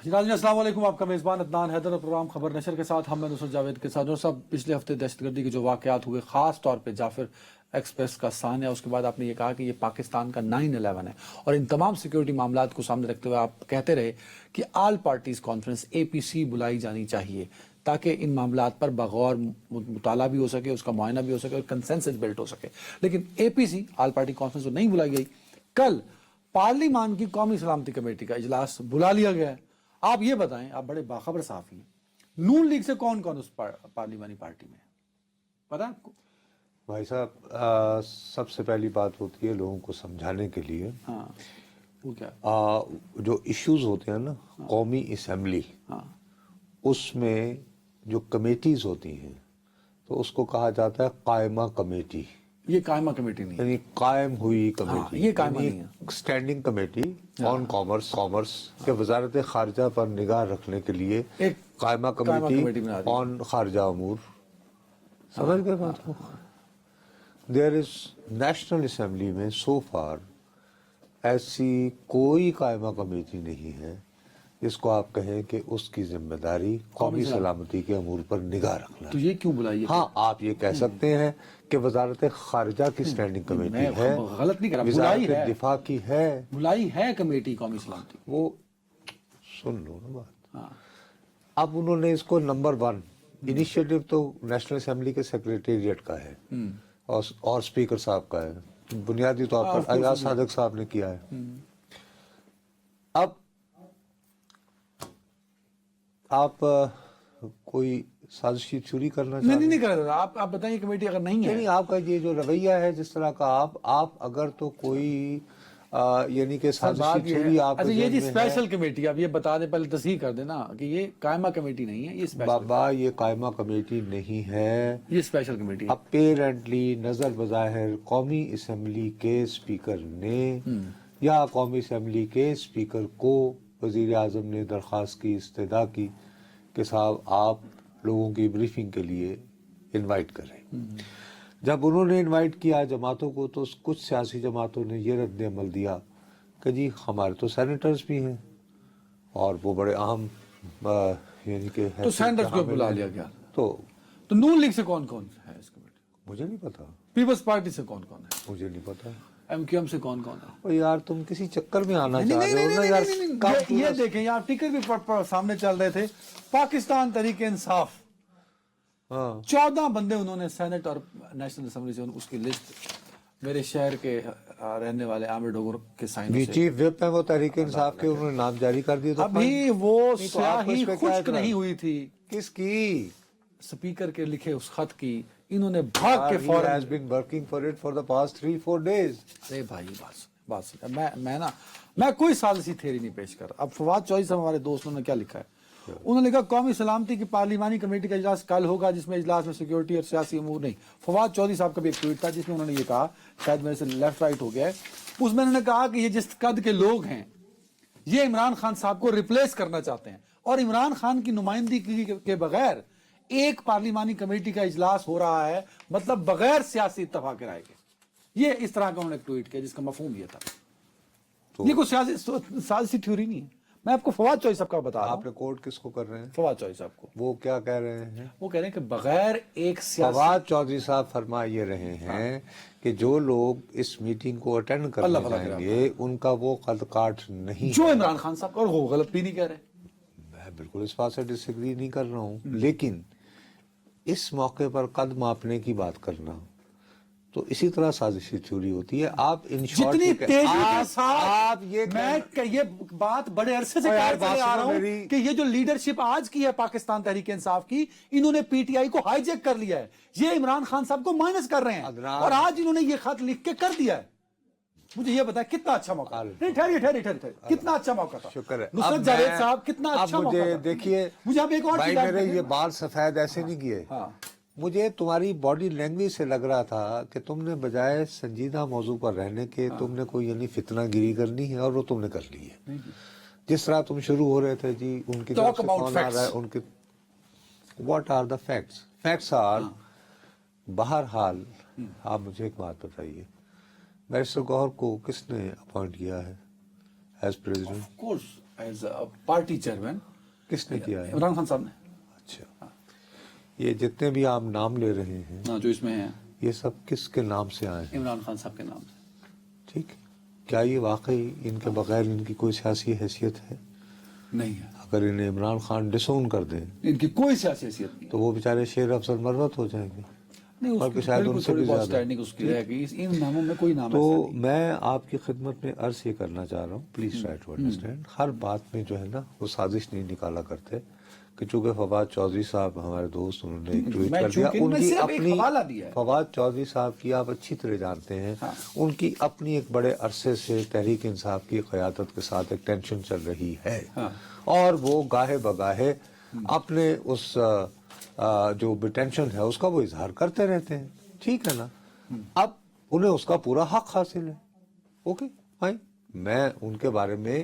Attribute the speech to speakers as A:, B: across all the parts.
A: جی ناظرین السلام علیکم، آپ کا میزبان عدنان حیدر اور پروگرام خبر نشر کے ساتھ ہم نصرت جاوید کے ساتھ. اور صاحب پچھلے ہفتے دہشت گردی کے جو واقعات ہوئے، خاص طور پہ جعفر ایکسپریس کا سانحہ، اس کے بعد آپ نے یہ کہا کہ یہ پاکستان کا 9/11 ہے، اور ان تمام سیکیورٹی معاملات کو سامنے رکھتے ہوئے آپ کہتے رہے کہ آل پارٹیز کانفرنس APC بلائی جانی چاہیے تاکہ ان معاملات پر بغور مطالعہ بھی ہو سکے، اس کا معائنہ بھی ہو سکے اور کنسنسس بلٹ ہو سکے. لیکن APC آل پارٹی کانفرنس تو نہیں بلائی گئی. کل پارلیمان کی قومی سلامتی کمیٹی کا اجلاس بلا لیا گیا ہے. آپ یہ بتائیں، آپ بڑے باخبر صحافی ہیں، نون لیگ سے کون کون اس پارلیمانی پارٹی میں ہے؟ پتہ ہے آپ کو؟
B: بھائی صاحب، سب سے پہلی بات ہوتی ہے لوگوں کو سمجھانے کے لیے،
A: ہاں وہ کیا؟
B: جو ایشوز ہوتے ہیں نا قومی اسمبلی،
A: ہاں
B: اس میں جو کمیٹیز ہوتی ہیں تو اس کو کہا جاتا ہے قائمہ کمیٹی،
A: یہ قائمہ کمیٹی نہیں ہے.
B: یعنی قائم ہوئی
A: ہاں
B: کمیٹی،
A: یہ قائمہ
B: یعنی
A: نہیں ہے.
B: اسٹینڈنگ کمیٹی آن کامرس کہ وزارت خارجہ پر نگاہ رکھنے کے لیے
A: ایک
B: قائمہ کمیٹی
A: بنا دی.
B: آن خارجہ امور. سمجھ گئے بات کو؟ دیر از نیشنل اسمبلی میں سو فار ایسی کوئی قائمہ کمیٹی نہیں ہے جس کو آپ کہیں کہ اس کی ذمہ داری قومی سلامتی کے امور پر نگاہ رکھنا
A: تو
B: ہے.
A: یہ کیوں بلائی ہے؟
B: ہاں، آپ یہ کہہ سکتے ہیں کہ وزارت خارجہ کی اسٹینڈنگ کمیٹی ہے،
A: غلط نہیں کر رہا، بلائی ہے،
B: وزارت دفاع کی ہے.
A: بلائی ہے کمیٹی قومی سلامتی.
B: وہ سن لو نا بات.
A: ہاں
B: اب انہوں نے اس کو نمبر 1 انیشیٹو تو نیشنل اسمبلی کے سیکریٹریٹ کا ہے اور اسپیکر صاحب کا ہے، بنیادی طور پر ایاز صادق صاحب نے کیا ہے. اب آپ کوئی سازشی چوری کرنا چاہتے ہیں؟
A: نہیں کر رہا. آپ بتائیں کمیٹی اگر نہیں ہے.
B: نہیں، آپ کا یہ جو رویہ ہے جس طرح کا آپ اگر تو کوئی یعنی کہ سازشی چوری آپ
A: اچھا یہ جی
B: میں ہے.
A: اسپیشل کمیٹی، آپ یہ بتا دیں، پہلے تصحیح کر دینا کہ یہ قائمہ کمیٹی نہیں ہے، یہ اسپیشل
B: بابا یہ قائمہ کمیٹی نہیں ہے،
A: یہ اسپیشل کمیٹی ہے.
B: اپیرنٹلی نظر بظاہر قومی اسمبلی کے اسپیکر نے یا قومی اسمبلی کے اسپیکر کو وزیر اعظم نے درخواست کی، استدعا کی کہ صاحب آپ لوگوں کی بریفنگ کے لیے انوائٹ کریں. جب انہوں نے انوائٹ کیا جماعتوں کو تو کچھ سیاسی جماعتوں نے یہ رد عمل دیا کہ جی ہمارے تو سینیٹرز بھی ہیں اور وہ بڑے اہم یعنی کہ
A: تو سینیٹرز کو بلا لیا گیا.
B: تو
A: نون لیگ سے کون کون ہے اس کمیٹی؟
B: مجھے نہیں پتا.
A: پیپلز پارٹی سے کون کون ہے؟
B: مجھے نہیں پتا.
A: MQM سے کون کون ہے؟
B: او یار تم کسی چکر میں آنا چاہ رہے ہو نا یار.
A: یہ دیکھیں یار ٹکر بھی سامنے چل رہے تھے. پاکستان تحریک انصاف 14 بندے انہوں نے سینٹ اور نیشنل اسمبلی سے اس کی لسٹ میرے شہر کے رہنے والے عامر ڈوگر کے سائن سے.
B: چیف وپ ہے وہ تحریک انصاف کے، انہوں نے نام جاری کر دیا.
A: ابھی وہ سیاہی خشک نہیں ہوئی تھی
B: کس کی؟
A: سپیکر کے لکھے اس خط کی. انہوں نے بھاگ کے فوراً
B: has been working for it for the past 3-4 days.
A: ارے بھائی بات میں کوئی سازشی تھیوری نہیں پیش کر رہا. اب فواد چوہدری صاحب ہمارے دوستوں نے کیا لکھا ہے؟ انہوں نے لکھا قومی سلامتی کی پارلیمانی کمیٹی کا اجلاس کل ہوگا جس میں اجلاس میں سیکیورٹی اور سیاسی امور نہیں. فواد چوہدری صاحب کا بھی ایک ٹویٹ تھا جس میں انہوں نے یہ کہا، شاید میرے سے لیفٹ رائٹ ہو گیا ہے، اس میں انہوں نے کہا کہ یہ جس قد کے لوگ ہیں یہ عمران خان صاحب کو ریپلیس کرنا چاہتے ہیں اور عمران خان کی نمائندگی کے بغیر ایک پارلیمانی کمیٹی کا اجلاس ہو رہا ہے، مطلب بغیر سیاسی اتفاق رائے کے. یہ اس طرح کا انہوں نے ایک ٹویٹ کیا جس کا مفہوم یہ تھا. یہ کوئی سیاسی تھیوری نہیں ہے. میں آپ کو فواد چوہدری صاحب کا بتا رہا ہوں.
B: آپ رپورٹ کس کو کر رہے ہیں؟
A: فواد چوہدری صاحب کو.
B: وہ کیا کہہ رہے ہیں؟
A: وہ کہہ رہے ہیں کہ بغیر ایک سیاسی
B: فواد چوہدری صاحب فرما یہ رہے ہیں کہ جو لوگ اس میٹنگ کو اٹینڈ کرنے جائیں گے ان کا وہ قد کاٹ نہیں
A: جو عمران خان صاحب کا، اور وہ غلط بھی نہیں کہہ رہے.
B: میں بالکل اس بات سے ڈس ایگری نہیں کر رہا ہوں، لیکن اس موقع پر قد ماپنے کی بات کرنا تو اسی طرح سازشی چوری ہوتی ہے. آپ ان شارٹ
A: جتنی تیزی کے ساتھ
B: میں
A: یہ بات بڑے عرصے سے کہہ چلے آ رہا ہوں کہ یہ جو لیڈرشپ آج کی ہے پاکستان تحریک انصاف کی، انہوں نے PTI کو ہائی جیک کر لیا ہے. یہ عمران خان صاحب کو مائنس کر رہے ہیں اور آج انہوں نے یہ خط لکھ کے کر دیا ہے. مجھے یہ بتایا کتنا اچھا موقع. نہیں ٹھہری کتنا اچھا موقع تھا.
B: شکر ہے
A: نصرت جاوید صاحب کتنا اچھا موقع تھا.
B: دیکھیے
A: مجھے اب ایک اور
B: بھائی میرے یہ بال سفید ایسے نہیں کیے. مجھے تمہاری باڈی لینگویج سے لگ رہا تھا کہ تم نے بجائے سنجیدہ موضوع پر رہنے کے تم نے کوئی یعنی فتنہ گیری کرنی ہے اور وہ تم نے کر لی ہے. جس طرح تم شروع ہو رہے تھے جی ان کی طرف سے کون آ رہا ہے، ان کے what are the facts. Facts are بہرحال آپ مجھے ایک بات بتائیے، بیرسٹر گوہر کو کس نے اپوائنٹ کیا ہے as president?
A: Of course as party chairman
B: کس نے کیا ہے؟
A: عمران خان صاحب نے.
B: اچھا، یہ جتنے بھی آپ نام لے رہے ہیں
A: ہاں جو اس میں ہیں
B: یہ سب کس کے نام سے آئے ہیں؟
A: عمران خان صاحب کے نام سے.
B: ٹھیک، کیا یہ واقعی ان کے بغیر ان کی کوئی سیاسی حیثیت ہے؟
A: نہیں ہے،
B: اگر انہیں عمران خان ڈسون کر دیں
A: ان کی کوئی سیاسی حیثیت نہیں.
B: تو وہ بیچارے شیر افضل مروت ہو جائیں گے،
A: نہیں
B: اور
A: اس کی
B: شاید ان
A: بالکل
B: سے
A: تھوڑی
B: بھی
A: بہت
B: زیادہ.
A: اسٹینڈنگ اس کی رہے گی. ان ناموں میں کوئی نام
B: تو
A: ایسا نہیں.
B: میں آپ کی خدمت میں عرض یہ کرنا چاہ رہا ہوں، پلیز ٹرائی ٹو انڈرسٹینڈ، ہر بات میں جو ہے نا وہ سازش نہیں نکالا کرتے کہ چونکہ فواد چودھری صاحب ہمارے دوست، انہوں نے ایک ٹویٹ
A: میں
B: کر دیا،
A: چونکہ
B: ان
A: میں
B: کی
A: صرف ایک
B: اپنی،
A: حوالہ دیا ہے.
B: فواد چودھری صاحب کی آپ اچھی طرح جانتے ہیں، ان کی اپنی ایک بڑے عرصے سے تحریک انصاف کی قیادت کے ساتھ ایک ٹینشن چل رہی ہے، اور وہ گاہے بگاہے اپنے اس جو بھی ٹینشن ہے اس کا وہ اظہار کرتے رہتے ہیں. ٹھیک ہے نا، اب انہیں اس کا پورا حق حاصل ہے. اوکے فائن، میں ان کے بارے میں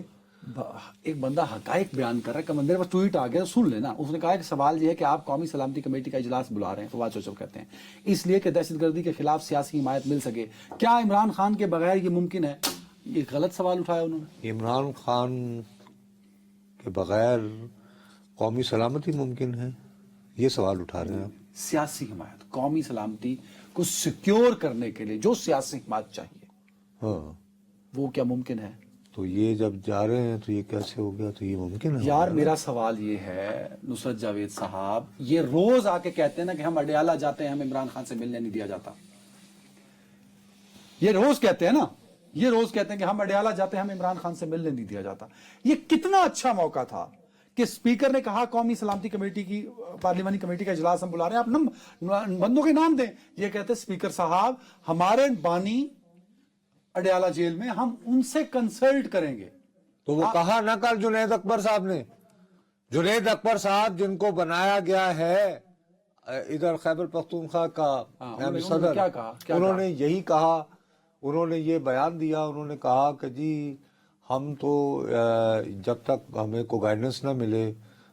A: ایک بندہ حقائق بیان کر رہا ہے کہ میرے پاس ٹویٹ آ گیا، سن لینا. اس نے کہا کہ سوال یہ ہے کہ آپ قومی سلامتی کمیٹی کا اجلاس بلا رہے ہیں، فواد چوچو کہتے ہیں، اس لیے کہ دہشت گردی کے خلاف سیاسی حمایت مل سکے. کیا عمران خان کے بغیر یہ ممکن ہے؟ یہ غلط سوال اٹھایا انہوں نے.
B: عمران خان کے بغیر قومی سلامتی ممکن ہے، یہ سوال اٹھا رہے ہیں آپ؟
A: سیاسی حمایت، قومی سلامتی کو سیکیور کرنے کے لیے جو سیاسی حمایت چاہیے
B: ہاں،
A: وہ کیا ممکن ہے؟
B: تو یہ جب جا رہے ہیں تو یہ کیسے ہو گیا؟ تو یہ ممکن ہے
A: یار میرا سوال یہ ہے نصرت جاوید صاحب، یہ روز آ کے کہتے ہیں نا کہ ہم اڈیالہ جاتے ہیں ہمیں عمران خان سے ملنے نہیں دیا جاتا. یہ روز کہتے ہیں نا، یہ روز کہتے ہیں کہ ہم اڈیالہ جاتے ہیں ہمیں عمران خان سے ملنے نہیں دیا جاتا. یہ کتنا اچھا موقع تھا کہ اسپیکر نے کہا قومی سلامتی کمیٹی کی پارلیمانی کمیٹی کا اجلاس ہم بلا رہے ہیں، آپ بندوں کے نام دیں. یہ کہتے ہیں اسپیکر صاحب ہمارے بانی اڈیالہ جیل میں، ہم ان سے کنسلٹ کریں گے.
B: تو وہ کہا نہ کل جنید اکبر صاحب نے، جنید اکبر صاحب جن کو بنایا گیا ہے ادھر خیبر پختونخوا کا صدر،
A: کیا کہا؟
B: انہوں نے یہی کہا، انہوں نے یہ بیان دیا، انہوں نے کہا کہ جی ہم تو جب تک ہمیں کو گائیڈنس نہ ملے،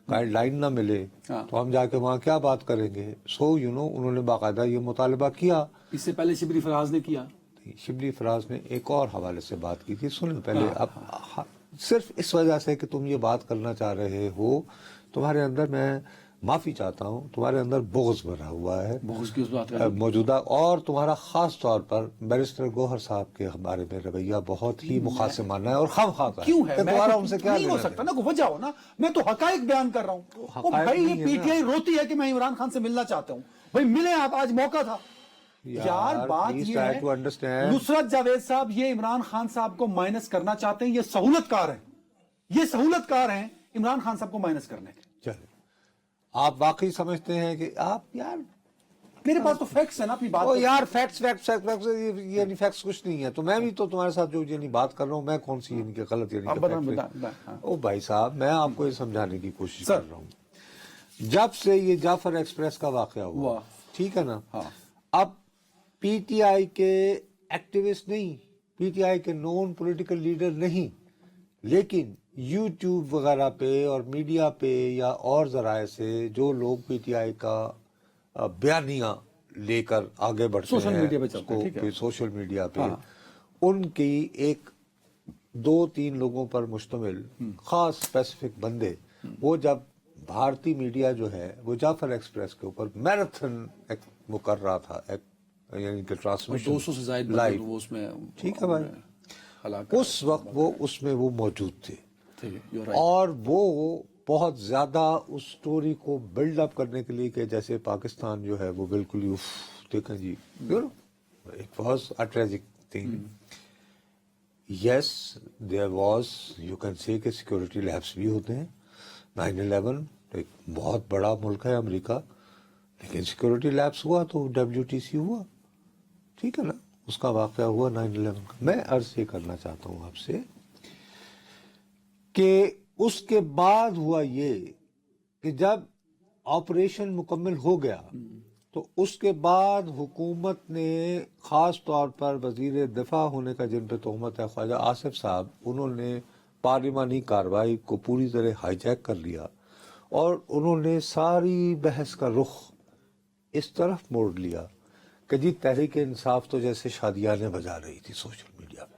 B: گائیڈ لائن نہ ملے تو ہم جا کے وہاں کیا بات کریں گے. سو انہوں نے باقاعدہ یہ مطالبہ کیا.
A: اس سے پہلے شبلی فراز نے کیا.
B: شبلی فراز نے ایک اور حوالے سے بات کی تھی، سن لو پہلے. اب صرف اس وجہ سے کہ تم یہ بات کرنا چاہ رہے ہو، تمہارے اندر، میں معافی چاہتا ہوں، تمہارے اندر بغض بھرا ہوا ہے
A: بغض کی اس بات کا
B: موجودہ، اور تمہارا خاص طور پر بیرسٹر گوہر صاحب کے بارے میں رویہ بہت ہی مخاصمانہ ہے اور خواہ کا ہے.
A: کیوں ہے؟
B: تمہارا ان سے کیا
A: نہیں ہو سکتا نا، کوئی وجہ ہو نا. میں تو حقائق بیان کر رہا ہوں. وہ بھائی یہ پی ٹی آئی روتی ہے کہ میں عمران خان سے ملنا چاہتا ہوں. بھائی ملیں آپ، آج موقع تھا. یار بات یہ ہے نصرت جاوید صاحب یہ عمران خان صاحب کو مائنس کرنا چاہتے ہیں. یہ سہولت کار ہیں، یہ سہولت کار ہیں عمران خان صاحب کو مائنس کرنے کے.
B: چلے، آپ واقعی سمجھتے ہیں کہ آپ، یار
A: میرے پاس تو فیکٹس ہیں نا اپنی بات.
B: یار فیکٹس یعنی فیکٹس کچھ نہیں ہے. تو میں بھی تو تمہارے ساتھ جو یعنی بات کر رہا ہوں، میں کون سی یعنی کہ غلط یعنی او بھائی صاحب، میں آپ کو یہ سمجھانے کی کوشش کر رہا ہوں. جب سے یہ جعفر ایکسپریس کا واقعہ ہوا، ٹھیک ہے نا، اب پی ٹی آئی کے ایکٹیوسٹ نہیں، پی ٹی آئی کے نون پولیٹیکل لیڈر نہیں، لیکن یوٹیوب وغیرہ پہ اور میڈیا پہ یا اور ذرائع سے جو لوگ پی ٹی آئی کا بیانیہ لے کر آگے بڑھتے ہیں سوشل میڈیا پہ، ان کی ایک 2-3 لوگوں پر مشتمل خاص اسپیسیفک بندے، وہ جب بھارتی میڈیا جو ہے وہ جعفر ایکسپریس کے اوپر میراتھن وہ کر رہا تھا، یعنی کہ ٹرانسمیشن
A: 200 سے زائد
B: لائیو،
A: اس میں،
B: ٹھیک ہے بھائی، اس وقت وہ اس میں وہ موجود تھے، اور وہ بہت زیادہ اس سٹوری کو بلڈ اپ کرنے کے لیے کہ جیسے پاکستان جو ہے وہ بالکل ہی دیکھیں جی، it was a tragic thing. Yes there was, you can say کہ سیکورٹی لیبس بھی ہوتے ہیں. 9/11 ایک بہت بڑا ملک ہے امریکہ، لیکن سیکورٹی لیبس ہوا تو WTC ہوا، ٹھیک ہے نا، اس کا واقعہ ہوا 9/11 کا. میں عرض یہ کرنا چاہتا ہوں آپ سے کہ اس کے بعد ہوا یہ کہ جب آپریشن مکمل ہو گیا تو اس کے بعد حکومت نے خاص طور پر وزیر دفاع ہونے کا جن پہ تہمت ہے خواجہ آصف صاحب، انہوں نے پارلیمانی کارروائی کو پوری طرح ہائی جیک کر لیا، اور انہوں نے ساری بحث کا رخ اس طرف موڑ لیا کہ جی تحریک انصاف تو جیسے شادیانے بجا رہی تھی سوشل میڈیا پہ.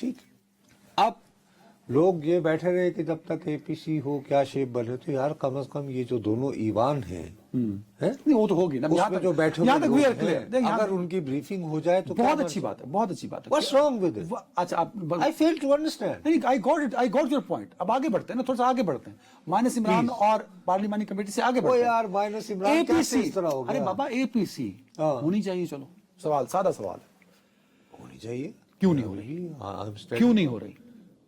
B: ٹھیک. اب لوگ یہ بیٹھے رہے کہ جب تک اے پی سی ہو کیا شیپ بنے, تو یار کم از کم یہ جو دونوں ایوان ہیں
A: نہیں وہ تو ہوگی نا,
B: اس میں جو بیٹھے
A: یہاں
B: ہوئے
A: تک we are
B: لوگ
A: clear.
B: ہیں, اگر ان کی بریفنگ ہو جائے تو
A: بہت اچھی بات ہے, بہت اچھی بات ہے.
B: What's wrong with it?
A: اچھا
B: I fail to understand.
A: نہیں, I got your point. اب آگے بڑھتے ہیں نا, تھوڑا سا آگے بڑھتے ہیں. مائنس عمران اور پارلیمانی کمیٹی سے آگے
B: وہ
A: بڑھتے ہیں.
B: یار مائنس عمران کیسے اس طرح ہو گیا؟
A: ارے بابا اے پی سی ہونی چاہیے. چلو سوال, سادہ سوال
B: ہونی چاہیے.
A: کیوں نہیں ہو رہی؟ کیوں نہیں ہو رہی؟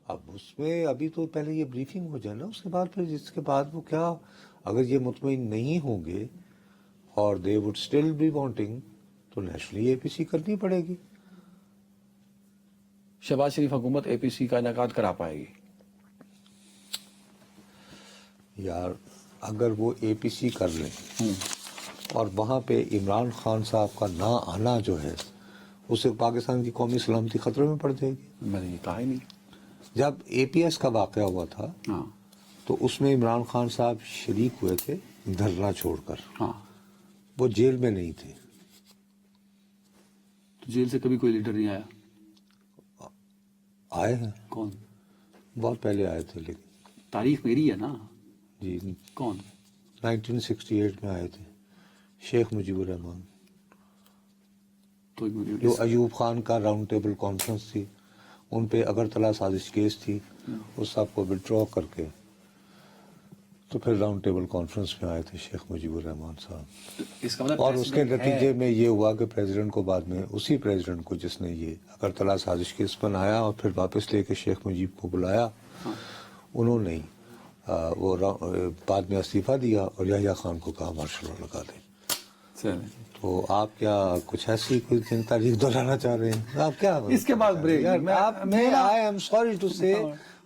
B: اب اس میں ابھی تو پہلے یہ بریفنگ ہو جائے نا, اس کے بعد پھر اس کے بعد وہ کیا, اگر یہ مطمئن نہیں ہوں گے اور they would still be wanting, تو نیشنلی اے پی سی کرنی پڑے گی.
A: شہباز شریف حکومت اے پی سی کا انعقاد کرا پائے گی؟
B: یار اگر وہ اے پی سی کر لیں اور وہاں پہ عمران خان صاحب کا نہ آنا جو ہے, اسے پاکستان کی قومی سلامتی خطرے میں پڑ جائے گی.
A: میں نے یہ کہا ہی نہیں.
B: جب اے پی ایس کا واقعہ ہوا تھا
A: ہاں
B: تو اس میں عمران خان صاحب شریک ہوئے تھے دھرنا چھوڑ کر,
A: ہاں,
B: وہ جیل میں نہیں تھے.
A: تو جیل سے کبھی کوئی لیڈر نہیں آیا؟
B: آئے ہیں,
A: کون؟
B: بہت پہلے آئے تھے, لیکن
A: تاریخ میری ہے نا.
B: جی
A: کون؟
B: 1968 میں آئے تھے شیخ مجیب الرحمان.
A: تو
B: جو ایوب خان کا راؤنڈ ٹیبل کانفرنس تھی, ان پہ اگرتلہ سازش کیس تھی, اس سب کو وڈرا کر کے تو پھر راؤنڈ ٹیبل کانفرنس میں آئے تھے شیخ مجیب الرحمان صاحب.
A: اس کا مطلب
B: اور اس کے نتیجے میں یہ ہوا کہ پریزیڈنٹ کو بعد میں, اسی پریزیڈنٹ کو جس نے یہ اگرتلہ سازش کیس بنایا اور پھر واپس لے کے شیخ مجیب کو بلایا, انہوں نے وہ بعد میں استعفیٰ دیا اور یحییٰ خان کو کہا مارشل لا لگا دیں. تو آپ کیا کچھ ایسی کوئی تاریخ دہرانا چاہ رہے ہیں؟ آپ کیا
A: اس کے بعد break.
B: I'm sorry to say,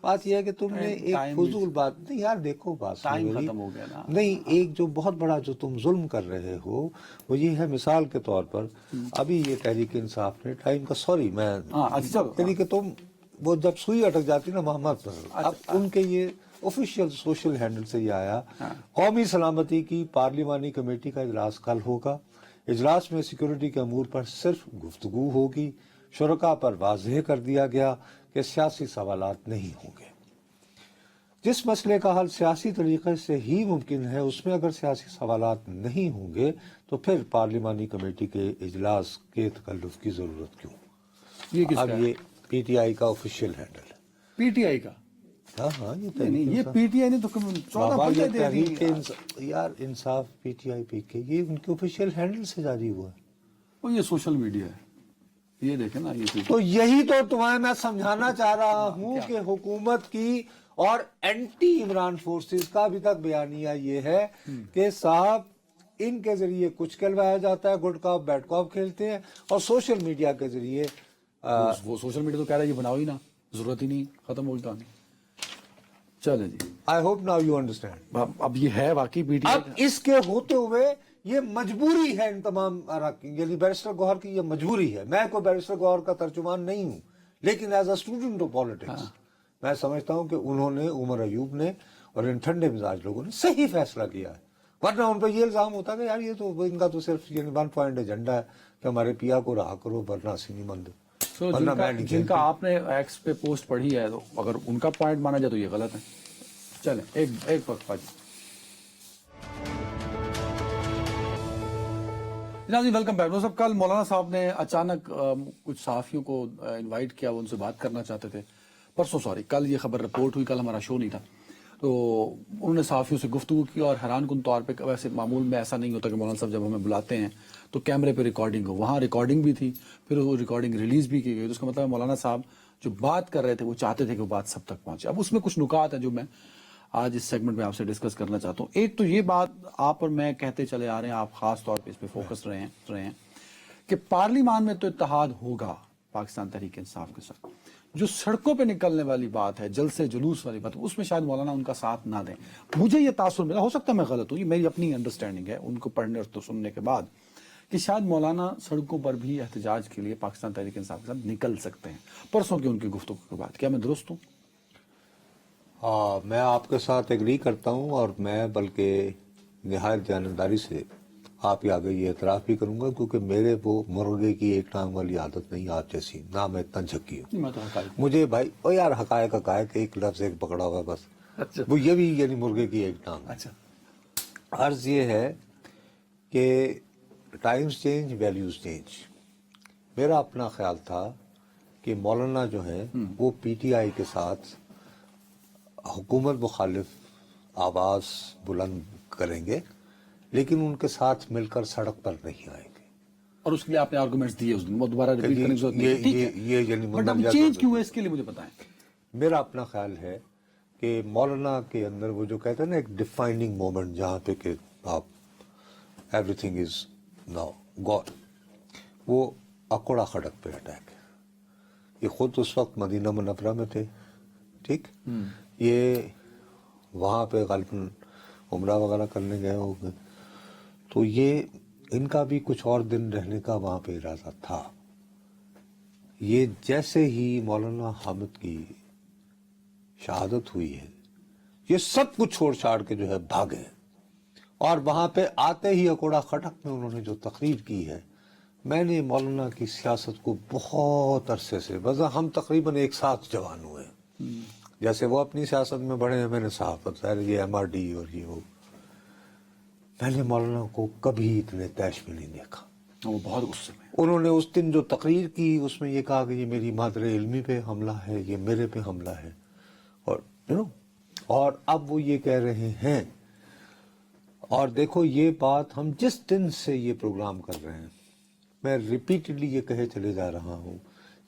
B: بات یہ ہے کہ تم نے ایک فضول بات نہیں یار, دیکھو بات
A: ختم ہو گیا نا.
B: نہیں, ایک جو بہت بڑا جو تم ظلم کر رہے ہو وہ یہ ہے, مثال کے طور پر ابھی یہ تحریک انصاف نے ٹائم کا, سوری میں یعنی کہ تم وہ جب سوئی اٹک جاتی نا محمد پر, اب ان کے یہ آفیشیل سوشل ہینڈل سے یہ آیا, قومی سلامتی کی پارلیمانی کمیٹی کا اجلاس کل ہوگا. اجلاس میں سیکورٹی کے امور پر صرف گفتگو ہوگی. شرکاء پر واضح کر دیا گیا کہ سیاسی سوالات نہیں ہوں گے. جس مسئلے کا حل سیاسی طریقے سے ہی ممکن ہے, اس میں اگر سیاسی سوالات نہیں ہوں گے تو پھر پارلیمانی کمیٹی کے اجلاس کے تکلف کی ضرورت کیوں؟ اب یہ پی ٹی آئی کا آفیشیل ہینڈل ہے.
A: پی ٹی آئی کا؟
B: ہاں یہ
A: پی ٹی آئی نے تو
B: یار انصاف پی ٹی آئی پی کے, یہ ان کے آفیشیل ہینڈل سے جاری ہوا ہے.
A: وہ یہ سوشل میڈیا ہے, یہ دیکھیں نا. یہ
B: تو یہی تو تمہیں میں سمجھانا چاہ رہا ہوں کہ حکومت کی اور اینٹی عمران فورسز کا ابھی تک بیانیہ یہ ہے کہ صاحب ان کے ذریعے کچھ کہلوایا جاتا ہے, گڈ کاپ بیڈ کاپ کھیلتے ہیں, اور سوشل میڈیا کے ذریعے
A: وہ سوشل میڈیا تو کہہ رہا ہے یہ بناؤ ہی نا, ضرورت ہی نہیں, ختم ہوگی کہانی. چلے جی,
B: I hope now you understand.
A: اب یہ ہے واقعی پی ٹی آئی.
B: اب اس کے ہوتے ہوئے یہ مجبوری ہے ان تمام اراکین, یعنی بیرسٹر گوہر کی یہ مجبوری ہے. میں کوئی بیرسٹر گوہر کا ترجمان نہیں ہوں, لیکن as a student of politics میں سمجھتا ہوں کہ انہوں نے, عمر ایوب نے اور ان ٹھنڈے مزاج لوگوں نے صحیح فیصلہ کیا ہے. ورنہ ان پہ یہ الزام ہوتا ہے کہ یار یہ تو ان کا تو صرف یعنی 1 پوائنٹ ایجنڈا ہے کہ ہمارے پیا کو رہا کرو ورنہ سینی مند.
A: جن کا آپ نے ایکس پہ پوسٹ پڑھی ہے, تو اگر ان کا پوائنٹ مانا جائے تو یہ غلط ہے. چلیں ایک وقت جی. جناب جی ویلکم بیک. صاحب کل مولانا صاحب نے اچانک کچھ صحافیوں کو انوائٹ کیا, وہ ان سے بات کرنا چاہتے تھے. پرسوں سوری کل یہ خبر رپورٹ ہوئی, کل ہمارا شو نہیں تھا. تو انہوں نے صحافیوں سے گفتگو کی اور حیران کن طور پہ, ویسے معمول میں ایسا نہیں ہوتا کہ مولانا صاحب جب ہمیں بلاتے ہیں تو کیمرے پہ ریکارڈنگ ہو, وہاں ریکارڈنگ بھی تھی, پھر وہ ریکارڈنگ ریلیز بھی کی گئی. تو اس کا مطلب مولانا صاحب جو بات کر رہے تھے وہ چاہتے تھے کہ وہ بات سب تک پہنچے. اب اس میں کچھ نکات ہیں جو میں آج اس سیگمنٹ میں آپ سے ڈسکس کرنا چاہتا ہوں. ایک تو یہ بات آپ اور میں کہتے چلے آ رہے ہیں, آپ خاص طور پہ اس پہ فوکس رہے ہیں کہ پارلیمان میں تو اتحاد ہوگا پاکستان تحریک انصاف کے ساتھ. جو سڑکوں پہ نکلنے والی بات ہے, جلسے جلوس والی بات, اس میں شاید مولانا ان کا ساتھ نہ دیں. مجھے یہ تاثر ملا, ہو سکتا ہے میں غلط ہوں, یہ میری اپنی انڈرسٹینڈنگ ہے ان کو پڑھنے اور سننے کے بعد, کہ شاید مولانا سڑکوں پر بھی احتجاج کے لیے پاکستان تحریک انصاف کے ساتھ نکل سکتے ہیں پرسوں کی ان کی گفتگو کے بعد. کیا میں درست ہوں؟
B: میں آپ کے ساتھ ایگری کرتا ہوں, اور میں بلکہ نہایت جانبداری سے آپ کے آگے یہ اعتراف بھی کروں گا کیونکہ میرے وہ مرغے کی ایک ٹانگ والی عادت نہیں آپ جیسی، نہ میں اتنا جھکی ہوں.
A: میں تو حقائق.
B: مجھے بھائی او یار حقائق ایک لفظ ایک پکڑا ہوا بس،
A: اچھا
B: وہ یہ بھی یعنی مرغے کی ایک ٹانگ.
A: اچھا.
B: عرض یہ ہے کہ ٹائمز چینج ویلیوز چینج. میرا اپنا خیال تھا کہ مولانا جو ہیں وہ پی ٹی آئی کے ساتھ حکومت مخالف آواز بلند کریں گے لیکن ان کے ساتھ مل کر سڑک پر نہیں آئیں گے.
A: اور اس کے لیے آپ نے آرگومنٹس دیے اس دن، وہ دوبارہ ریپیٹ کرنے کی ضرورت نہیں ہے. ٹھیک ہے،
B: یہ یعنی
A: بٹ اب چینج کیوں ہے اس کے لیے مجھے بتائیں.
B: میرا اپنا خیال ہے کہ مولانا کے اندر وہ جو کہتے ہیں نا ایک ڈیفائننگ مومنٹ جہاں پہ کہ آپ every thing is now God, وہ اکوڑا خڑک پہ اٹیک ہے. یہ خود اس وقت مدینہ منورہ میں تھے، ٹھیک، یہ وہاں پہ غالباً عمرہ وغیرہ کرنے گئے ہو گئے، تو یہ ان کا بھی کچھ اور دن رہنے کا وہاں پہ ارادہ تھا. یہ جیسے ہی مولانا حامد کی شہادت ہوئی ہے یہ سب کچھ چھوڑ چھاڑ کے جو ہے بھاگے، اور وہاں پہ آتے ہی اکوڑا خٹک میں انہوں نے جو تقریر کی ہے. میں نے مولانا کی سیاست کو بہت عرصے سے، بس ہم تقریباً ایک ساتھ جوان ہوئے ہیں، جیسے وہ اپنی سیاست میں بڑھے ہیں میں نے صحافت، یہ ایم آر ڈی اور یہ وہ، میں نے مولانا کو کبھی اتنے طیش میں نہیں دیکھا.
A: وہ بہت غصے میں.
B: انہوں نے اس دن جو تقریر کی اس میں یہ کہا کہ یہ میری مادر علمی پہ حملہ ہے، یہ میرے پہ حملہ ہے، اور اب وہ یہ کہہ رہے ہیں. اور دیکھو یہ بات ہم جس دن سے یہ پروگرام کر رہے ہیں میں ریپیٹڈلی یہ کہے چلے جا رہا ہوں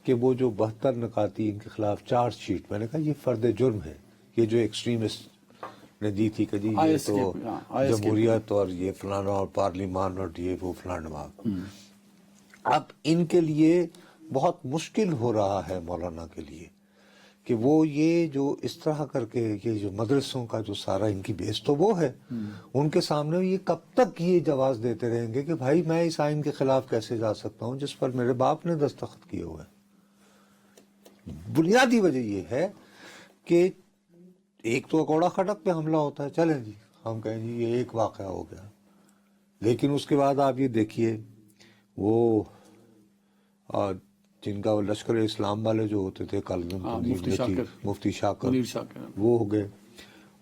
B: کہ وہ جو 72 نکاتی ان کے خلاف چارج شیٹ، میں نے کہا یہ فرد جرم ہے. یہ جو ایکسٹریمسٹ نے دی تھی کہ جی یہ تو جمہوریت اور یہ فلانا اور پارلیمان اور یہ وہ فلانا، اب ان کے لیے بہت مشکل ہو رہا ہے مولانا کے لیے کہ وہ یہ جو اس طرح کر کے یہ جو مدرسوں کا جو سارا ان کی بیس تو وہ ہے، ان کے سامنے یہ کب تک یہ جواز دیتے رہیں گے کہ بھائی میں اس آئین کے خلاف کیسے جا سکتا ہوں جس پر میرے باپ نے دستخط کیے ہوئے. بنیادی وجہ یہ ہے کہ ایک تو اکوڑا خٹک پہ حملہ ہوتا ہے، چلیں جی ہم کہیں جی یہ ایک واقعہ ہو گیا، لیکن اس کے بعد آپ یہ دیکھیے وہ جن کا وہ لشکر اسلام والے جو ہوتے تھے مفتی شاکر وہ ہو گئے.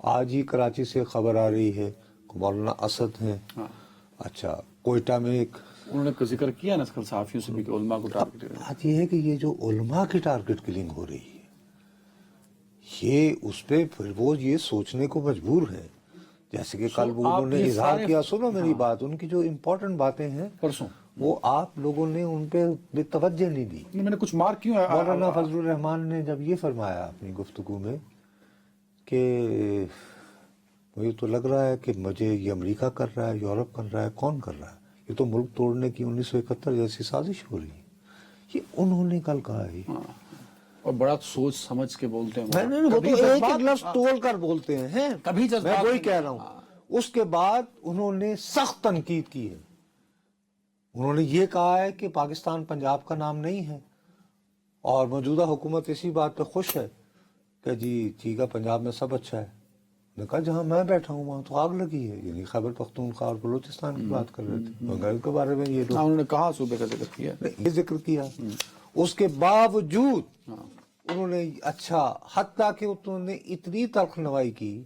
B: آج ہی کراچی سے خبر آ رہی ہے مولانا اسد ہیں. اچھا کوئٹہ میں ایک
A: انہوں نے ذکر کیا نا صحافیوں سے بھی کہ علماء کو ٹارگٹ کریں.
B: بات یہ ہے کہ یہ جو علماء کی ٹارگٹ کلنگ ہو رہی ہے یہ اس پہ پھر وہ یہ سوچنے کو مجبور ہے، جیسے کہ کل وہ انہوں نے اظہار کیا. سنو میری بات، ان کی جو امپورٹنٹ باتیں ہیں
A: پرسوں
B: وہ آپ لوگوں نے ان پہ بے توجہ نہیں دی.
A: میں نے کچھ مارک کیوں ہے.
B: مولانا فضل الرحمان نے جب یہ فرمایا اپنی گفتگو میں کہ مجھے تو لگ رہا ہے کہ مجھے یہ امریکہ کر رہا ہے، یورپ کر رہا ہے، کون کر رہا ہے، یہ تو ملک توڑنے کی 1971 جیسی سازش ہو رہی ہے. یہ انہوں نے کل کہا ہے
A: اور بڑا سوچ سمجھ کے بولتے ہیں.
B: میں نے وہ تو ایک ایک لفظ تول کر بولتے ہیں،
A: کبھی
B: میں وہی کہہ رہا ہوں. اس کے بعد انہوں نے سخت تنقید کی ہے. انہوں نے یہ کہا ہے کہ پاکستان پنجاب کا نام نہیں ہے اور موجودہ حکومت اسی بات پہ خوش ہے کہ جی ٹھیک ہے پنجاب میں سب اچھا ہے. نے کہا جہاں میں بیٹھا ہوں وہاں تو آگ لگی ہے، یعنی خیبر پختونخوا اور بلوچستان کی بات کر رہے تھے بنگال کے بارے میں. یہ
A: انہوں نے کہا صوبے کا ذکر کیا،
B: یہ ذکر کیا. اس کے باوجود انہوں نے اچھا حتیٰ کہ انہوں نے اتنی تلخ نوائی کی،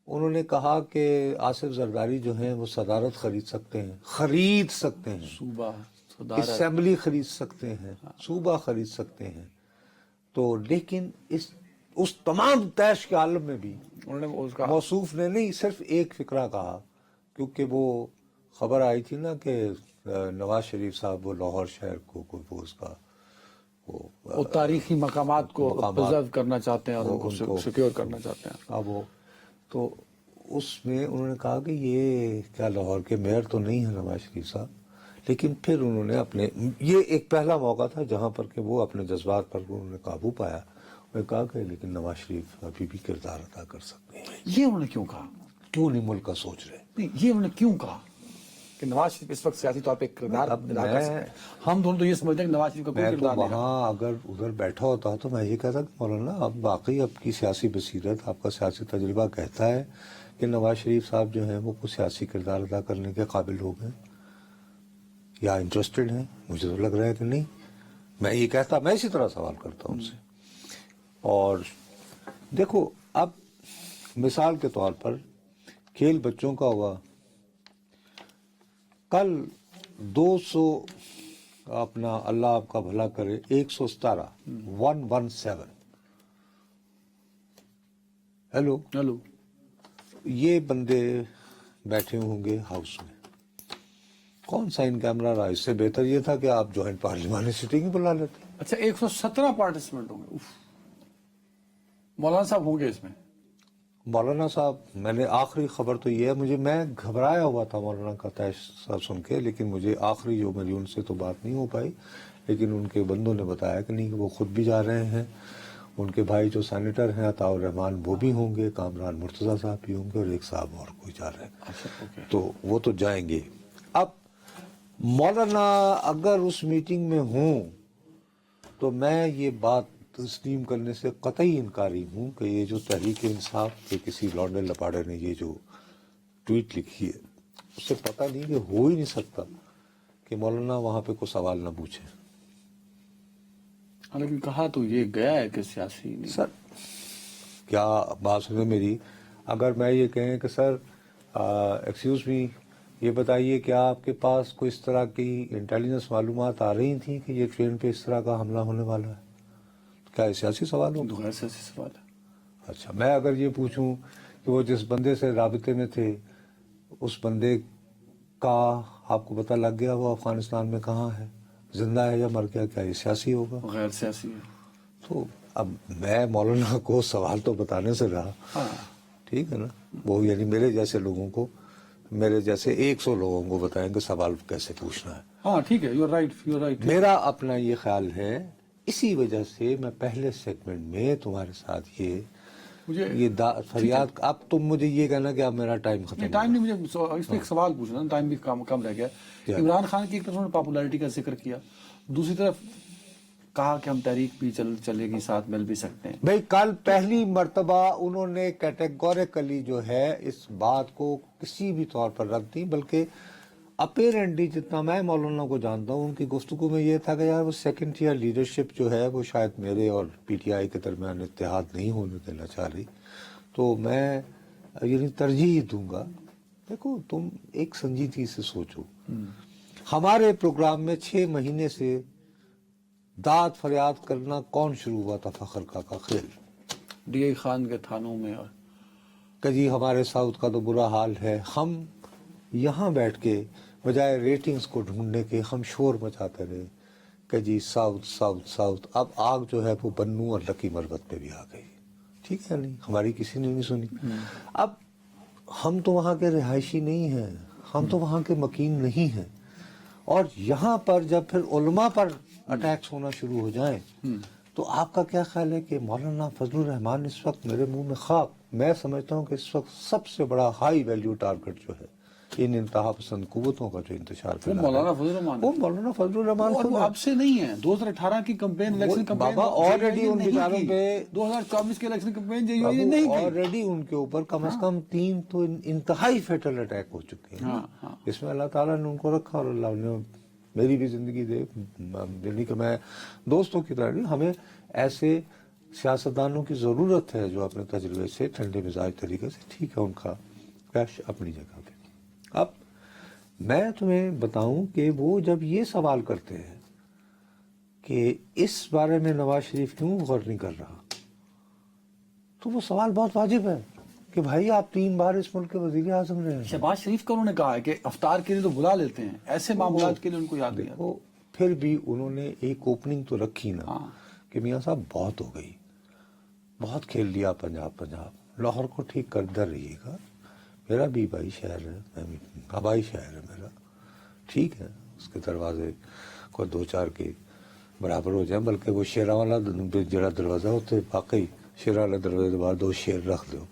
B: انہوں نے کہا کہ آصف زرداری جو ہیں وہ صدارت خرید سکتے ہیں،
A: صوبہ
B: اسمبلی خرید سکتے ہیں، صوبہ خرید سکتے ہیں. تو لیکن اس تمام طیش کے عالم میں بھی موصوف نے نہیں صرف ایک فقرہ کہا، کیونکہ وہ خبر آئی تھی نا کہ نواز شریف صاحب وہ لاہور شہر کو وہ اس کا
A: وہ تاریخی مقامات کو پرزرو کرنا چاہتے ہیں اور ان کو سیکیور کرنا چاہتے ہیں.
B: اب وہ تو اس میں انہوں نے کہا کہ یہ کیا لاہور کے میئر تو نہیں ہے نواز شریف صاحب، لیکن پھر انہوں نے اپنے یہ ایک پہلا موقع تھا جہاں پر کہ وہ اپنے جذبات پر انہوں نے قابو پایا. میں کہا کہ لیکن نواز شریف ابھی بھی کردار ادا کر سکتے ہیں.
A: یہ انہوں نے کیوں کہا؟
B: کیوں نہیں ملک کا سوچ رہے؟
A: نہیں یہ انہوں نے کیوں کہا کہ نواز شریف اس وقت سیاسی طور پہ کردار ادا کر سکتے ہیں؟ ہم دونوں تو یہ سمجھتے ہیں کہ نواز شریف کا کوئی کردار نہیں.
B: وہاں اگر ادھر بیٹھا ہوتا تو میں یہ کہتا کہ مولانا اب واقعی آپ کی سیاسی بصیرت، آپ کا سیاسی تجربہ کہتا ہے کہ نواز شریف صاحب جو ہیں وہ کچھ سیاسی کردار ادا کرنے کے قابل ہو گئے. یا انٹرسٹڈ ہیں؟ مجھے تو لگ رہا ہے کہ نہیں. میں یہ کہتا، میں اسی طرح سوال کرتا ہوں ان سے. اور دیکھو اب مثال کے طور پر کھیل بچوں کا ہوا، کل 200 اپنا اللہ آپ کا بھلا کرے 117 117 ہیلو
A: ہیلو
B: یہ بندے بیٹھے ہوں گے ہاؤس میں. کون سا ان کیمرہ رہا؟ اس سے بہتر یہ تھا کہ آپ جوائنٹ پارلیمانی سیٹنگ ہی بلا لیتے.
A: اچھا 117 پارٹیسپینٹ ہوں گے. مولانا صاحب ہوں گے اس میں؟
B: مولانا صاحب، میں نے آخری خبر تو یہ ہے، میں گھبرایا ہوا تھا مولانا کا تیسر سن کے، لیکن مجھے آخری جو میری ان سے تو بات نہیں ہو پائی، لیکن ان کے بندوں نے بتایا کہ نہیں، کہ وہ خود بھی جا رہے ہیں، ان کے بھائی جو سینیٹر ہیں عطاء الرحمان وہ بھی ہوں گے، کامران مرتضیٰ صاحب بھی ہوں گے، اور ایک صاحب اور کوئی جا رہے ہیں. تو وہ تو جائیں گے. اب مولانا اگر اس میٹنگ میں ہوں تو میں یہ بات تسلیم کرنے سے قطعی انکاری ہوں کہ یہ جو تحریک انصاف کے کسی لونڈے لپاڑے نے یہ جو ٹویٹ لکھی ہے، اس سے پتہ نہیں کہ ہو ہی نہیں سکتا کہ مولانا وہاں پہ کوئی سوال نہ پوچھے.
A: لیکن کہا تو یہ گیا ہے کہ سیاسی نہیں.
B: سر کیا بات سنیں میری، اگر میں یہ کہیں کہ سر ایکسکیوز می، یہ بتائیے کیا آپ کے پاس کوئی اس طرح کی انٹیلیجنس معلومات آ رہی تھیں کہ یہ ٹرین پہ اس طرح کا حملہ ہونے والا ہے؟ کیا یہ سیاسی سوال ہو؟
A: غیر سیاسی سوال ہے.
B: اچھا، میں اگر یہ پوچھوں کہ وہ جس بندے سے رابطے میں تھے، اس بندے کا آپ کو پتہ لگ گیا وہ افغانستان میں کہاں ہے، زندہ ہے یا مر گیا، کیا یہ سیاسی ہوگا؟
A: غیر سیاسی ہے.
B: تو اب میں مولانا کو سوال تو بتانے سے رہا، ٹھیک ہے نا، وہ یعنی میرے جیسے لوگوں کو، میرے جیسے 100 لوگوں کو بتائیں کہ سوال کیسے پوچھنا ہے.
A: ہاں ٹھیک ہے، یو آر رائٹ.
B: میرا اپنا یہ خیال ہے، اسی وجہ سے میں پہلے سیگمنٹ میں تمہارے ساتھ یہ فریاد. اب تم مجھے یہ کہنا کہ اب میرا ٹائم ختم ہے.
A: ٹائم نہیں، مجھے اس پہ ایک سوال پوچھنا، ٹائم بھی کم رہ گیا. عمران خان کی ایک طرف انہوں نے پاپولیرٹی کا ذکر کیا، دوسری طرف کہا کہ ہم تحریک بھی چلے گی، ساتھ مل بھی سکتے ہیں.
B: بھائی کل پہلی مرتبہ انہوں نے کیٹیگوریکلی جو ہے اس بات کو کسی بھی طور پر رد نہیں، بلکہ اپیرنٹلی جتنا میں مولانا کو جانتا ہوں ان کی گفتگو میں یہ تھا کہ یار وہ سیکنڈ ٹیئر لیڈرشپ جو ہے وہ شاید میرے اور پی ٹی آئی کے درمیان اتحاد نہیں ہونے دینا چاہ رہی، تو میں یعنی ترجیح دوں گا. دیکھو تم ایک سنجیدگی سے سوچو، ہمارے پروگرام میں 6 مہینے سے داد فریاد کرنا کون شروع ہوا تھا؟ فخر کا کھیل
A: ڈی آئی خان کے تھانوں میں، اور
B: کہ جی ہمارے ساؤتھ کا تو برا حال ہے. ہم یہاں بیٹھ کے بجائے ریٹنگز کو ڈھونڈنے کے ہم شور مچاتے رہے کہ جی ساؤتھ ساؤتھ ساؤتھ. اب آگ جو ہے وہ بنو اور لکی مربت پہ بھی آ گئی، ٹھیک ہے، نہیں ہماری کسی نے نہیں سنی. اب ہم تو وہاں کے رہائشی نہیں ہیں، ہم تو وہاں کے مکین نہیں ہیں، اور یہاں پر جب پھر علماء پر اٹیکس ہونا شروع ہو جائیں تو آپ کا کیا خیال ہے کہ مولانا فضل الرحمان اس وقت میرے منہ میں خواب، میں سمجھتا ہوں کہ اس وقت سب سے بڑا ہائی ویلیو ٹارگٹ جو ہے ان انتہا پسند قوتوں کا جو انتشار
A: وہ مولانا فضل الرحمان،
B: وہ مولانا فضل الرحمان
A: اور وہ اب سے نہیں ہے. 2018 کی کمپین، الیکشن کمپین
B: بابا آلریڈی ان بیچاروں پہ
A: 2024 کی الیکشن کمپین جو نہیں کی،
B: آلریڈی ان کے اوپر کم از کم 3 تو انتہائی فیٹل اٹیک ہو چکے ہیں. اس میں اللہ تعالیٰ نے ان کو رکھا، اور اللہ نے میری بھی زندگی دے، یعنی کہ میں دوستوں کی طرح نہیں، ہمیں ایسے سیاستدانوں کی ضرورت ہے جو اپنے تجربے سے ٹھنڈے مزاج طریقے سے، ٹھیک ہے ان کا پیش اپنی جگہ پہ. اب میں تمہیں بتاؤں کہ وہ جب یہ سوال کرتے ہیں کہ اس بارے میں نواز شریف کیوں غور نہیں کر رہا، تو وہ سوال بہت واجب ہے کہ بھائی آپ 3 بار اس ملک کے وزیر اعظم رہے ہیں.
A: شہباز شریف کا انہوں نے کہا ہے کہ افطار کے لیے تو بلا لیتے ہیں، ایسے معاملات کے لیے ان کو یاد نہیں آتا.
B: پھر بھی انہوں نے ایک اوپننگ تو رکھی نا کہ میاں صاحب بہت ہو گئی، بہت کھیل لیا پنجاب، لاہور کو ٹھیک کرتے رہیے گا، میرا بھی بھائی شہر ہے، میں بھی آبائی شہر ہے میرا، ٹھیک ہے، اس کے دروازے کو 2-4 کے برابر ہو جائیں، بلکہ وہ شیرا والا جڑا دروازہ ہوتا ہے، واقعی شیرا والے دروازے کے بعد 2 شیر رکھ دو،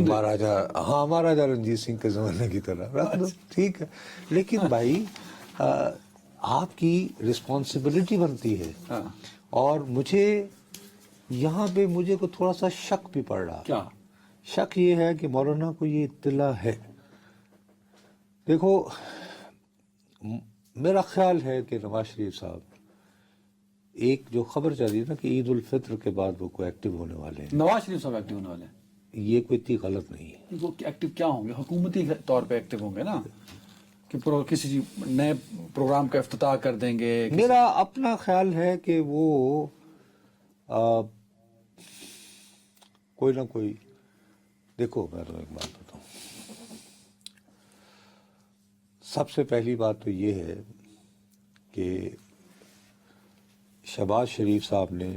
B: مہاراجا رنجیت سنگھ کے زمانے کی طرح رکھ دو، ٹھیک ہے. لیکن بھائی آپ کی رسپانسبلٹی بنتی ہے. اور مجھے یہاں پہ مجھے کو تھوڑا سا شک بھی پڑ رہا.
A: کیا
B: شک یہ ہے کہ مولانا کو یہ اطلاع ہے. دیکھو میرا خیال ہے کہ نواز شریف صاحب ایک جو خبر چل رہی ہے نا کہ عید الفطر کے بعد وہ کوئی ایکٹیو ہونے والے ہیں،
A: نواز شریف صاحب ایکٹیو ہونے والے ہیں؟
B: یہ کوئی اتنی غلط نہیں ہے.
A: وہ ایکٹیو کیا ہوں گے؟ حکومتی طور پہ ایکٹیو ہوں گے نا، کہ کسی نئے پروگرام کا افتتاح کر دیں گے.
B: میرا اپنا خیال ہے کہ وہ کوئی نہ کوئی، دیکھو میں تو ایک بات بتاؤں، سب سے پہلی بات تو یہ ہے کہ شہباز شریف صاحب نے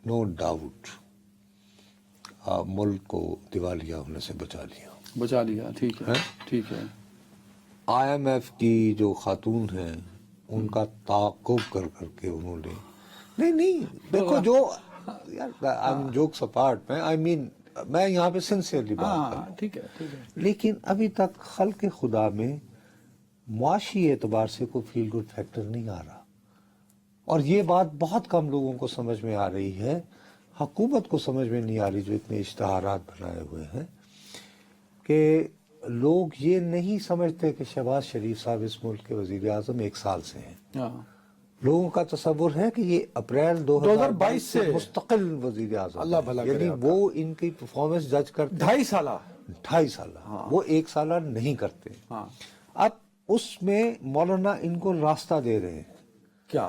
B: نو ڈاؤٹ ملک کو دیوالیہ ہونے سے بچا لیا.
A: ٹھیک ہے، ٹھیک ہے.
B: آئی ایم ایف کی جو خاتون ہیں ان کا تعاقب کر کے انہوں نے نہیں دیکھو جو یار جوکس اپارٹ میں یہاں پہ سنسیئرلی بات کر رہا ہوں.
A: ٹھیک ہے، ٹھیک ہے.
B: لیکن ابھی تک خلق خدا میں معاشی اعتبار سے کوئی فیل گڈ فیکٹر نہیں آ رہا، اور یہ بات بہت کم لوگوں کو سمجھ میں آ رہی ہے. حکومت کو سمجھ میں نہیں آ رہی جو اتنے اشتہارات بنائے ہوئے ہیں، کہ لوگ یہ نہیں سمجھتے کہ شہباز شریف صاحب اس ملک کے وزیر اعظم 1 سال سے ہیں. لوگوں کا تصور ہے کہ یہ اپریل 2022 سے مستقل وزیر اعظم،
A: اللہ بھلا کرے.
B: یعنی وہ ان کی پرفارمنس جج کرتے 2.5 سالہ وہ 1 سالہ نہیں کرتے. اب اس میں مولانا ان کو راستہ دے رہے ہیں.
A: کیا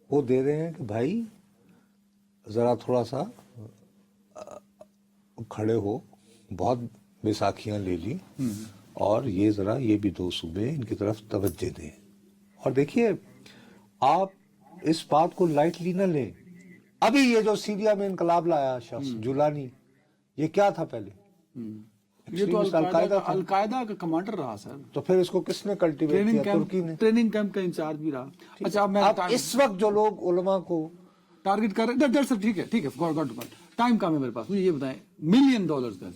B: وہ دے رہے ہیں کہ بھائی ذرا تھوڑا سا کھڑے ہو، بہت بیساکھیاں لے لی، اور یہ ذرا یہ بھی 2 صوبے ان کی طرف توجہ دیں. اور دیکھیے آپ اس بات کو لائٹلی نہ لیں. ابھی یہ جو سیریا میں انقلاب لایا شخص جولانی، یہ کیا تھا پہلے؟
A: یہ تو القاعدہ کا کمانڈر رہا سر.
B: تو پھر اس کو کس نے کلٹیویٹ کیا؟ ترکی نے.
A: ٹریننگ کیمپ کا انچارج بھی رہا. اچھا
B: اب اس وقت جو لوگ علماء کو
A: ٹارگٹ کر رہے ہیں، ٹھیک ہے، ٹھیک ہے، گاٹ ٹائم کم ہے میرے پاس. مجھے یہ بتائیں، $1 ملین کا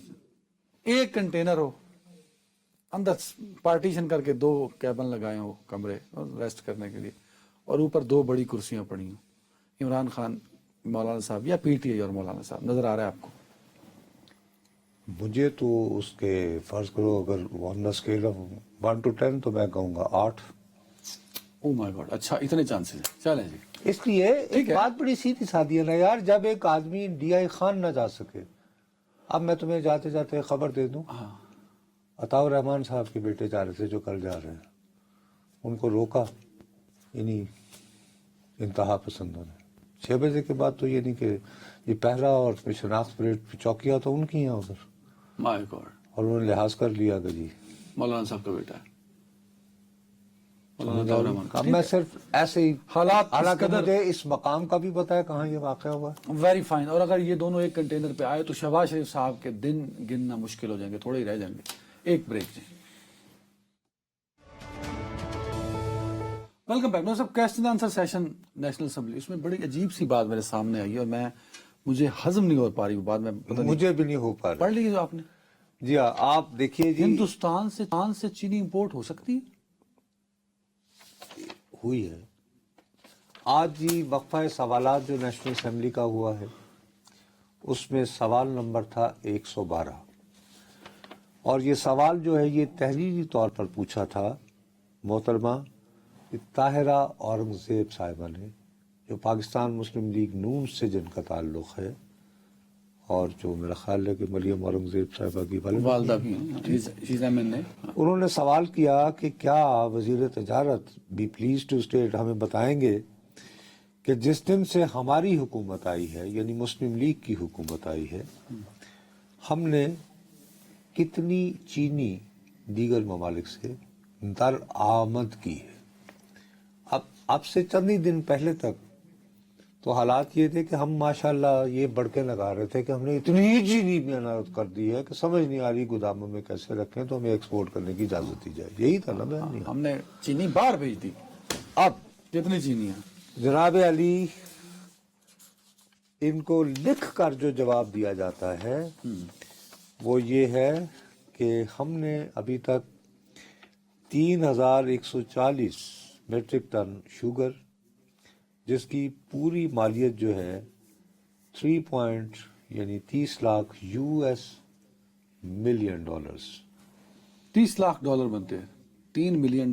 A: ایک کنٹینر ہو، اندر پارٹیشن کر کے 2 کیبن لگائے ہو، کمرے ریسٹ کرنے کے لیے، اور اوپر 2 بڑی کرسیاں پڑی ہوں. عمران خان مولانا صاحب یا پی ٹی آئی اور مولانا صاحب نظر آ رہا ہے آپ کو؟
B: مجھے تو اس کے فرض کرو اگر آن دا اسکیل آف 1 to 10 تو میں کہوں گا 8.
A: او مائی گاڈ، اچھا اتنے چانسز ہیں. چلیں جی.
B: اس لیے ایک بات بڑی سیدھی سادی ہے نا یار، جب ایک آدمی ڈی آئی خان نہ جا سکے. اب میں تمہیں جاتے جاتے خبر دے دوں، عطاء الرحمان صاحب کے بیٹے جا رہے تھے جو کل جا رہے ہیں، ان کو روکا یعنی انتہا پسندوں نے. 6 بجے کے بعد تو یہ نہیں کہ یہ پہرا اور شناخت پریڈ چوکیاں تو ان کی ہیں ادھر،
A: مائی گاڈ.
B: اور انہوں نے لحاظ کر لیا کہ جی
A: مولانا صاحب کا بیٹا ہے.
B: اب میں صرف ایسے ہی
A: حالات
B: حالانکہ مجھے اس مقام کا بھی پتا ہے کہاں یہ واقعہ ہوا.
A: Very fine. اور اگر یہ دونوں ایک کنٹینر پہ آئے تو شہباز شریف صاحب کے دن گننا مشکل ہو جائیں گے، تھوڑے ہی رہ جائیں گے. ایک بریک جی. Welcome back. صاحب question answer session national assembly, اس میں بڑی عجیب سی بات میرے سامنے آئی اور مجھے ہضم نہیں ہو پا رہی وہ بات. میں
B: مجھے بھی نہیں ہو پا رہا.
A: پڑھ لیجیے جو آپ نے.
B: جی ہاں، آپ دیکھیے جی،
A: ہندوستان سے چینی امپورٹ ہو سکتی ہے؟
B: ہوئی ہے. آج جی وقفہ سوالات جو نیشنل اسمبلی کا ہوا ہے اس میں سوال نمبر تھا 112، اور یہ سوال جو ہے یہ تحریری طور پر پوچھا تھا محترمہ طاہرہ اورنگزیب صاحبہ نے، جو پاکستان مسلم لیگ نون سے جن کا تعلق ہے، اور جو میرا خیال ہے کہ مریم اورنگزیب صاحبہ کی
A: والدہ بھی ہیں.
B: انہوں نے سوال کیا کہ کیا وزیر تجارت بی پلیز ٹو اسٹیٹ ہمیں بتائیں گے کہ جس دن سے ہماری حکومت آئی ہے، یعنی مسلم لیگ کی حکومت آئی ہے، ہم نے کتنی چینی دیگر ممالک سے درآمد کی ہے. اب سے چند ہی دن پہلے تک تو حالات یہ تھے کہ ہم ماشاءاللہ یہ بڑکے لگا رہے تھے کہ ہم نے اتنی چینی بیان کر دی ہے کہ سمجھ نہیں آ رہی گوداموں میں کیسے رکھیں تو ہمیں ایکسپورٹ کرنے کی اجازت دی جائے. یہی تھا نا بیان.
A: ہم نے چینی باہر بھیج دی.
B: اب
A: کتنی چینی ہے
B: جناب علی، ان کو لکھ کر جو جواب دیا جاتا ہے وہ یہ ہے کہ ہم نے ابھی تک 3140 میٹرک ٹن شوگر، جس کی پوری مالیت جو ہے 30 lakh US million dollars.
A: $30 lakh بنتے ہیں. $3 ملین.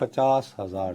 B: 50,000